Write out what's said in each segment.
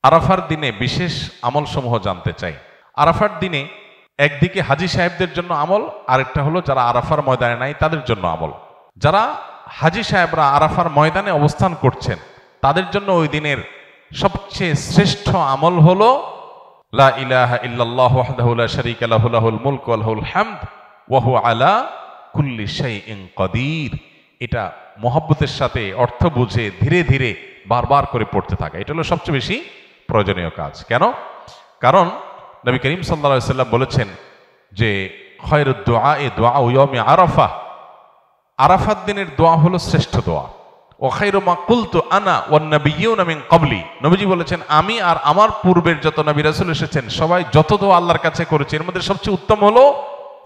আরাফার দিনে বিশেষ আমল সমূহ জানতে চাই। আরাফার দিনে একদিকে হাজী সাহেবদের জন্য আমল, আরেকটা হলো যারা আরাফার ময়দানে নাই তাদের জন্য আমল। যারা হাজী সাহেবরা আরাফার ময়দানে অবস্থান করছেন তাদের জন্য ওই দিনের সবচেয়ে শ্রেষ্ঠ আমল হলো লা ইলাহা ইল্লাল্লাহু ওয়াহদাহু লা শারীকা লাহু লাহুল মুলকু ওয়া লাহুল হামদ ওয়া হুয়া আলা কুল্লি শাইইন কাদির। এটা মহব্বতের সাথে অর্থ বুঝে ধীরে ধীরে বারবার করে পড়তে থাকা, এটা হলো সবচেয়ে বেশি প্রয়োজনীয় কাজ। কেন? কারণ নবী করিম সাল্লাল্লাহু আলাইহি ওয়াসাল্লাম বলেছেন যে খায়রুদ দুআ দুআউ ইয়াউমি আরাফা, আরাফাত দিনের দোয়া হলো শ্রেষ্ঠ দোয়া। ওয়া খায়রু মা কুলতু আনা ওয়ান নাবিয়্যুনা মিন ক্বাবলি, নবীজি বলেছেন আমি আর আমার পূর্বের যত নবী রাসূল এসেছেন সবাই যত দোয়া আল্লাহর কাছে করেছে এর মধ্যে সবচেয়ে উত্তম হলো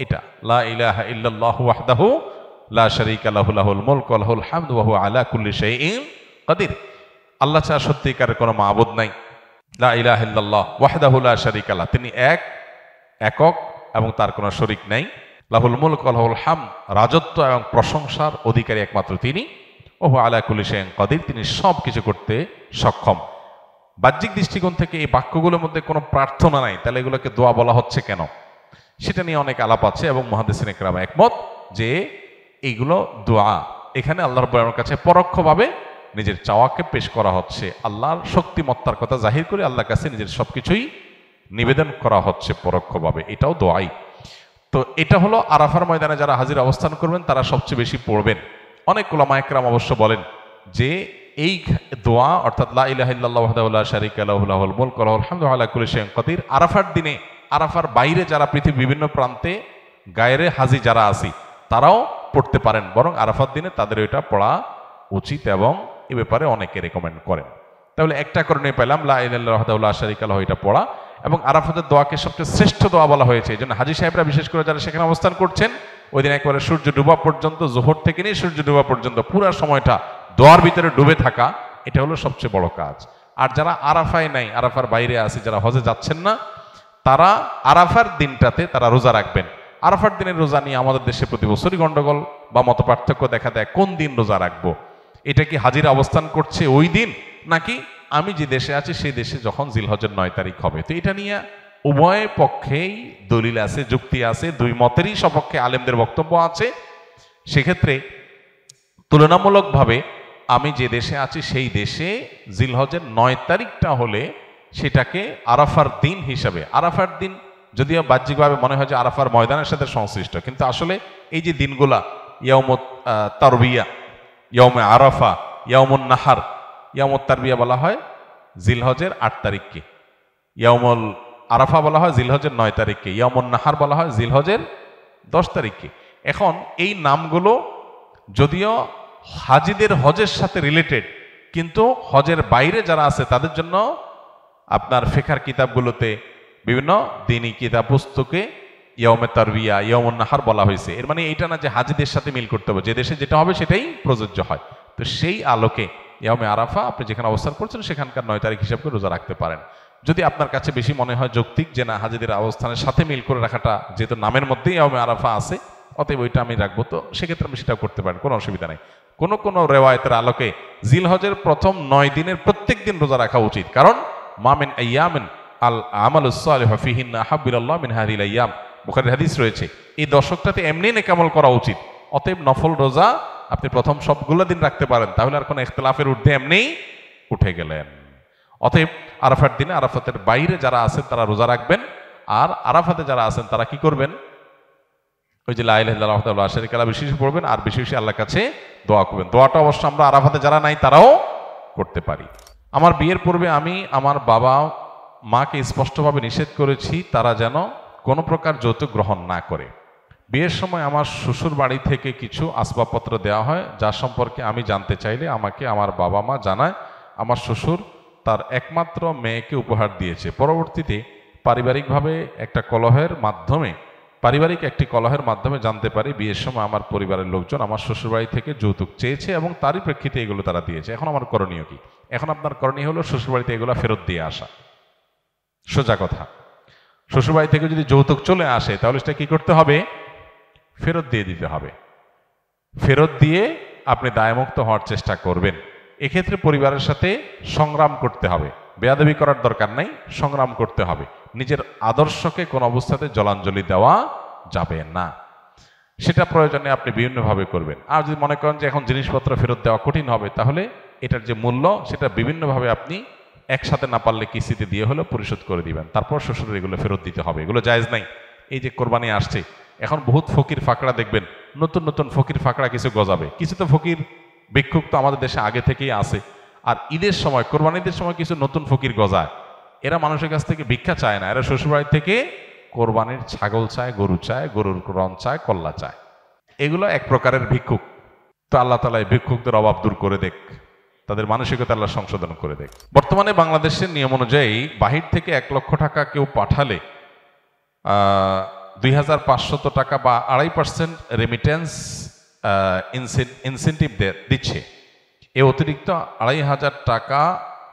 এটা, লা ইলাহা ইল্লাল্লাহু ওয়াহদাহু লা শারীকা লাহু লাহুল মুলকু ওয়া লাহুল হামদু ওয়া হুয়া আলা কুল্লি শাইইন কাদির। আল্লাহ ছাড়া সত্যিকারের কোনো মাবুদ নাই। লা ইলাহা ইল্লাল্লাহ ওয়াহদাহু লা শারীকা লাহু, তিনি একক এবং তার কোনো শরীক নাই। লাহুল মুলকু ওয়া লাহুল হামদ, রাজত্ব এবং প্রশংসার অধিকারী একমাত্র তিনি। ওয়া হুয়া আলা কুল্লি শাইইন কাদির, তিনি সব কিছু করতে সক্ষম। বাহ্যিক দৃষ্টিকোণ থেকে এই বাক্যগুলোর মধ্যে কোনো প্রার্থনা নাই, তাহলে এগুলোকে দোয়া বলা হচ্ছে কেন? সেটা নিয়ে অনেক আলাপ আছে এবং মুহাদ্দিসিনে কেরাম একমত যে এইগুলো দোয়া। এখানে আল্লাহ রাব্বুল আলামিনের কাছে পরোক্ষভাবে নিজের চাওয়াকে পেশ করা হচ্ছে, আল্লাহর শক্তিমত্তার কথা জাহির করে আল্লাহর কাছে নিজের সবকিছুই নিবেদন করা হচ্ছে পরোক্ষভাবে, এটাও দোয়াই। তো এটা হলো আরাফার ময়দানে যারা হাজির অবস্থান করবেন তারা সবচেয়ে বেশি পড়বেন। অনেক উলামায়ে কেরাম অবশ্য বলেন যে এই দোয়া অর্থাৎ লা ইলাহা ইল্লাল্লাহু ওয়াহদাহু লা শারীকা লাহু লাহুল মুলকু ওয়া লাহুল হামদু ওয়া আলা কুল্লি শাইইন কাদির, আরাফার দিনে, আরাফার বাইরে যারা পৃথিবীর বিভিন্ন প্রান্তে গায়রে হাজি যারা আছি তারাও পড়তে পারেন, বরং আরাফার দিনে তাদের এটা পড়া উচিত এবং এ ব্যাপারে অনেকে রেকমেন্ড করেন। তাহলে একটা করণীয় পেলাম লা ইলাহা ইল্লাল্লাহু ওয়াহদাহু লা শারীকা লাহু, এটা পড়া। এবং আরাফাতের দোয়াকে সবচেয়ে শ্রেষ্ঠ দোয়া বলা হয়েছে, এই জন্য হাজী সাহেবরা বিশেষ করে যারা সেখানে অবস্থান করছেন ওই দিন একবারে সূর্য ডুবা পর্যন্ত, জোহর থেকে নিয়ে সূর্য ডুবা পর্যন্ত পুরো সময়টা দোয়ার ভিতরে ডুবে থাকা, এটা হলো সবচেয়ে বড় কাজ। আর যারা আরাফায় নাই, আরাফার বাইরে আছে, যারা হজে যাচ্ছেন না, তারা আরাফার দিনটাতে তারা রোজা রাখবেন। আরাফার দিনের রোজা নিয়ে আমাদের দেশে প্রতি বছরই গন্ডগোল বা মত পার্থক্য দেখা দেয়, কোন দিন রোজা রাখবো? এটা কি হাজিরা অবস্থান করছে ওই দিন, নাকি আমি যে দেশে আছি সেই দেশে যখন জিলহজের 9 তারিখ হবে? তো এটা নিয়ে উভয় পক্ষেই দলিল আছে, যুক্তি আছে, দুই মতেরই সপক্ষে আলেমদের বক্তব্য আছে। সেক্ষেত্রে তুলনামূলকভাবে আমি যে দেশে আছি সেই দেশে জিলহজের 9 তারিখটা হলে সেটাকে আরাফার দিন হিসাবে, আরাফার দিন যদিও বাহ্যিকভাবে মনে হয় যে আরাফার ময়দানের সাথে সংশ্লিষ্ট, কিন্তু আসলে এই যে দিনগুলা ইয়াউমুত তারবিয়া, ইয়াউমে আরাফা, ইয়াউমুন নাহার, ইয়াউমুত তারবিয়া বলা হয় জিলহজের 8 তারিখকে, ইয়াউমুল আরাফা বলা হয় জিলহজের 9 তারিখকে, ইয়াউমুন নাহার বলা হয় জিলহজের 10 তারিখকে। এখন এই নামগুলো যদিও হাজিদের হজের সাথে রিলেটেড, কিন্তু হজের বাইরে যারা আছে তাদের জন্য আপনার ফিকহের কিতাবগুলোতে বিভিন্ন দ্বীনি কিতাব পুস্তকে ইয়াউমে তারবিয়া, ইয়াউমুন নাহার বলা হয়েছে। এর মানে এইটা না যে হাজিদের সাথে মিল করতে হবে, যে দেশে যেটা হবে সেটাই প্রযোজ্য হয়। তো সেই আলোকে ইয়াউমে আরাফা আপনি যেখানে অবস্থান করছেন সেখানকার 9 তারিখ হিসাব করে রোজা রাখতে পারেন। যদি আপনার কাছে বেশি মনে হয় যৌক্তিক যে না হাজিদের অবস্থানের সাথে মিল করে রাখাটা, যেহেতু নামের মধ্যেই ইয়াউমে আরাফা আছে, অতএব ওইটা আমি রাখবো, তো সেক্ষেত্রে আমি সেটাও করতে পারেন, কোনো অসুবিধা নেই। কোন কোন রেওয়ায়েতের আলোকে জিলহজের প্রথম 9 দিনের প্রত্যেক দিন রোজা রাখা উচিত, কারণ মা মিন আইয়ামিন আল আমালুস সালিহু ফিহিন্না আহাব্বু ইলাল্লাহ মিন হাযিহিল আইয়াম, বুখারীর হাদিস রয়েছে। এই দশকটাতে এমনি নেক আমল করা উচিত। অতএব নফল রোজা আপনি প্রথম সবগুলো দিন রাখতে পারেন, তাহলে আর কোনো ইখতিলাফের ঊর্ধ্বে এমনিই উঠে গেলেন। অতএব আরাফার দিনে আরাফাতের বাইরে যারা আছেন তারা রোজা রাখবেন, আর আরাফাতে যারা আছেন তারা কি করবেন? ওই যে লা ইলাহা ইল্লাল্লাহু ওয়াহদাহু লা শারীকা লাহু বেশি পড়বেন আর বেশি বেশি আল্লাহর কাছে দোয়া করবেন। দোয়াটা অবশ্য আমরা আরাফাতে যারা নাই তারাও করতে পারি। আমার বিয়ের পূর্বে আমি আমার বাবা মাকে স্পষ্টভাবে নিষেধ করেছি তারা যেন কোনো প্রকার যৌতুক গ্রহণ না করে। বিয়ের সময় আমার শ্বশুর বাড়ি থেকে কিছু আসবাবপত্র দেওয়া হয়, যা সম্পর্কে আমি জানতে চাইলে আমাকে আমার বাবা মা জানায় আমার শ্বশুর তার একমাত্র মেয়েকে উপহার দিয়েছে। পরবর্তীতে পারিবারিক একটি কলহের মাধ্যমে জানতে পারি বিয়ের সময় আমার পরিবারের লোকজন আমার শ্বশুরবাড়ি থেকে যৌতুক চেয়েছে এবং তারই প্রেক্ষিতে এগুলো তারা দিয়েছে। এখন আমার করণীয় কি? এখন আপনার করণীয় হলো শ্বশুরবাড়িতে এগুলো ফেরত দিয়ে আসা। সোজা কথা, শ্বশুরবাড়ি থেকে যদি যৌতুক চলে আসে তাহলে সেটা কি করতে হবে? ফেরত দিয়ে দিতে হবে। ফেরত দিয়ে আপনি দায়মুক্ত হওয়ার চেষ্টা করবেন। এক্ষেত্রে পরিবারের সাথে সংগ্রাম করতে হবে, বেয়াদবি করার দরকার নাই, সংগ্রাম করতে হবে। নিজের আদর্শকে কোন অবস্থাতে জলাঞ্জলি দেওয়া যাবে না। সেটা প্রয়োজনে আপনি বিভিন্নভাবে করবেন। আর যদি মনে করেন যে এখন জিনিসপত্র ফেরত দেওয়া কঠিন হবে, তাহলে এটার যে মূল্য সেটা বিভিন্নভাবে আপনি একসাথে না পারলে কিস্তিতে দিয়ে হলেও পরিশোধ করে দিবেন, তারপর শ্বশুরের এগুলো ফেরত দিতে হবে। এগুলো জায়েজ নাই। এই যে কোরবানি আসছে, এখন বহুত ফকির ফাকড়া দেখবেন, নতুন নতুন ফকির ফাকড়া কিছু গজাবে। কিছু তো ফকির ভিক্ষুক তো আমাদের দেশে আগে থেকেই আছে। আর ঈদের সময়, কোরবানিদের সময় কিছু নতুন ফকির গজায়। এরা মানুষের কাছ থেকে ভিক্ষা চায় না, এরা শ্বশুরবাড়ি থেকে কোরবানির ছাগল চায়, গরু চায়, গরুর রণ চায়, কল্লা চায়। এগুলো এক প্রকারের ভিক্ষুক। তো আল্লাহ তাআলা এই ভিক্ষুকদের অভাব দূর করে দেখ, তাদের মানসিকতা আল্লাহ সংশোধন করে দেখ। বর্তমানে বাংলাদেশের নিয়ম অনুযায়ী বাহির থেকে 1 লক্ষ টাকা কেউ পাঠালে 2500 টাকা বা 2.5% রেমিটেন্স ইনসেন্টিভ দিচ্ছে। এ অতিরিক্ত 2500 টাকা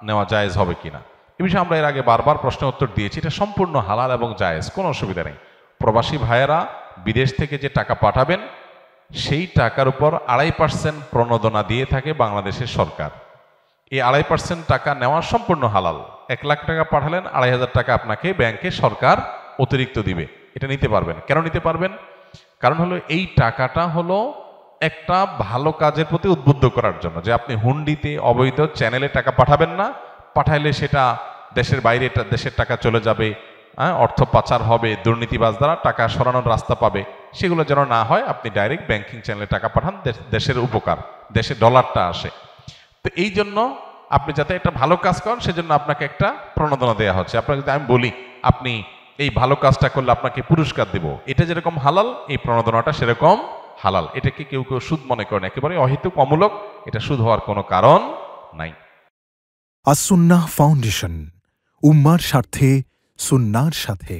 নেওয়া জায়েজ হবে কিনা, এ বিষয়ে আমরা এর আগে বারবার প্রশ্নের উত্তর দিয়েছি। এটা সম্পূর্ণ হালাল এবং জায়েজ, কোনো অসুবিধা নেই। প্রবাসী ভাইয়েরা বিদেশ থেকে যে টাকা পাঠাবেন, সেই টাকার উপর 2.5% প্রণোদনা দিয়ে থাকে বাংলাদেশের সরকার। এই 2.5% টাকা নেওয়া সম্পূর্ণ হালাল। 1 লাখ টাকা পাঠালেন, 2500 টাকা আপনাকে ব্যাংকে সরকার অতিরিক্ত দিবে। এটা নিতে পারবেন। কেন নিতে পারবেন? কারণ হলো এই টাকাটা হলো একটা ভালো কাজের প্রতি উদ্বুদ্ধ করার জন্য, যে আপনি হুন্ডিতে অবৈধ চ্যানেলে টাকা পাঠাবেন না। পাঠাইলে সেটা দেশের বাইরে দেশের টাকা চলে যাবে, অর্থ পাচার হবে, দুর্নীতিবাজ দ্বারা টাকা সরানোর রাস্তা পাবে। সেগুলো যেন না হয়, আপনি ডাইরেক্ট ব্যাংকিং চ্যানেলে টাকা পাঠান, দেশের উপকার, দেশে ডলারটা আসে। তো এই জন্য আপনি যাতে একটা ভালো কাজ করেন, সেজন্য আপনাকে একটা প্রণোদনা দেওয়া হচ্ছে। আপনাকে যদি আমি বলি আপনি এই ভালো কাজটা করলে আপনাকে পুরস্কার দেব, এটা যেরকম হালাল, এই প্রণোদনাটা সেরকম হালাল। এটাকে কেউ কেউ সুদ মনে করেন, একেবারে অহেতুক, অমূলক। এটা সুদ হওয়ার কোনো কারণ নাই। আস-সুন্নাহ ফাউন্ডেশন, উম্মার স্বার্থে সুন্নাহর সাথে।